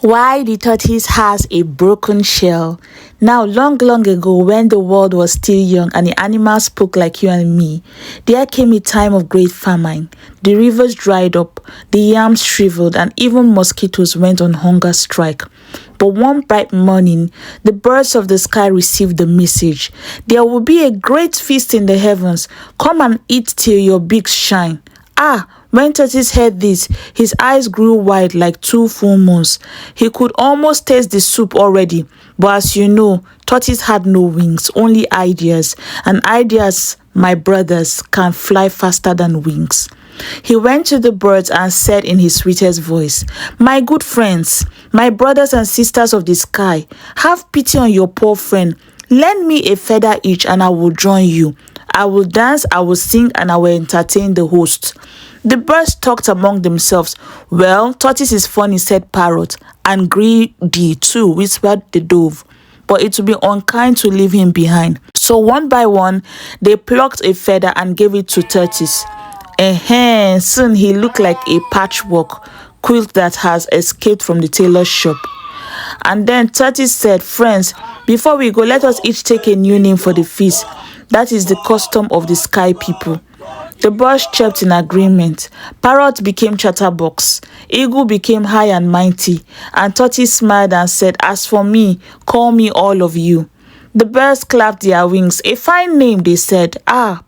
Why the tortoise has a broken shell. Now, long ago, when the world was still young and the animals spoke like you and me, there came a time of great famine. The rivers dried up, the yams shriveled, and even mosquitoes went on hunger strike. But one bright morning, the birds of the sky received the message. There will be a great feast in the heavens. Come and eat till your beaks shine. When Tortoise heard this, his eyes grew wide like two full moons. He could almost taste the soup already. But as you know, Tortoise had no wings, only ideas. And ideas, my brothers, can fly faster than wings. He went to the birds and said in his sweetest voice, "My good friends, my brothers and sisters of the sky, have pity on your poor friend. Lend me a feather each and I will join you. I will dance, I will sing, and I will entertain the host." The birds talked among themselves. "Well, Tortoise is funny," said Parrot, "and greedy too," whispered the Dove. "But it would be unkind to leave him behind." So one by one, they plucked a feather and gave it to Tortoise. Soon he looked like a patchwork quilt that has escaped from the tailor's shop. And then Tortoise said, "Friends, before we go, let us each take a new name for the feast. That is the custom of the sky people." The birds chirped in agreement. Parrot became Chatterbox, Eagle became High and Mighty, and Tortoise smiled and said, "As for me, call me all of you." The birds clapped their wings. "A fine name," they said.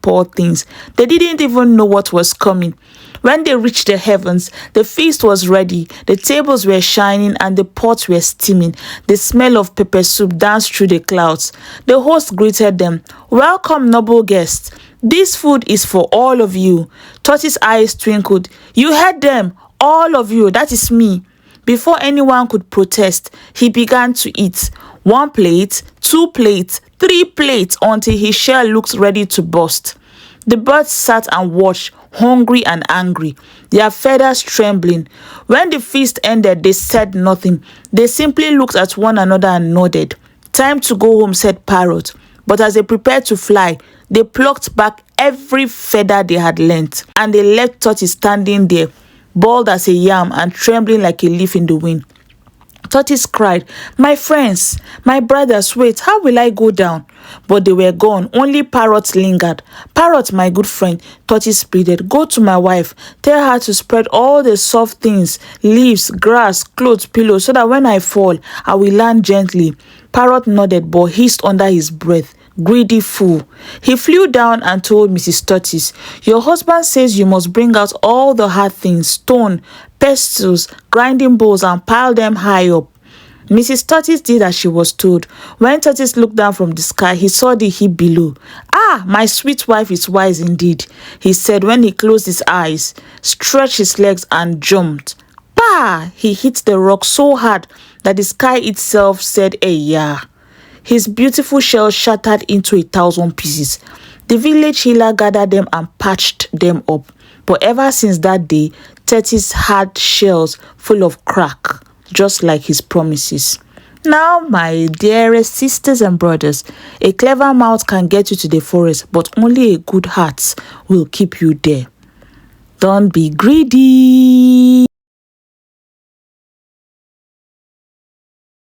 Poor things. They didn't even know what was coming. When they reached the heavens, the feast was ready. The tables were shining and the pots were steaming. The smell of pepper soup danced through the clouds. The host greeted them. "Welcome, noble guests. This food is for all of you." Tortoise's eyes twinkled. "You heard them, all of you, that is me." Before anyone could protest, he began to eat. 1 plate, 2 plates, 3 plates, until his shell looked ready to burst. The birds sat and watched, hungry and angry, their feathers trembling. When the feast ended, they said nothing. They simply looked at one another and nodded. "Time to go home," said Parrot. But as they prepared to fly, they plucked back every feather they had lent, and they left Tortoise standing there, bald as a yam and trembling like a leaf in the wind. Tortoise cried, "My friends, my brothers, wait, how will I go down?" But they were gone. Only Parrot lingered. "Parrot, my good friend," Tortoise pleaded, "go to my wife. Tell her to spread all the soft things, leaves, grass, clothes, pillows, so that when I fall, I will land gently." Parrot nodded but hissed under his breath. Greedy fool. He flew down and told Mrs. Tortoise, "Your husband says you must bring out all the hard things, stone, pestles, grinding bowls, and pile them high up." Mrs. Tortoise did as she was told. When Tortoise looked down from the sky, he saw the heap below. My sweet wife is wise indeed," he said when he closed his eyes, stretched his legs, and jumped. He hit the rock so hard that the sky itself said, "Eya." His beautiful shell shattered into 1,000 pieces. The village healer gathered them and patched them up. But ever since that day, Tortoise had shells full of crack, just like his promises. Now, my dearest sisters and brothers, a clever mouth can get you to the forest, but only a good heart will keep you there. Don't be greedy.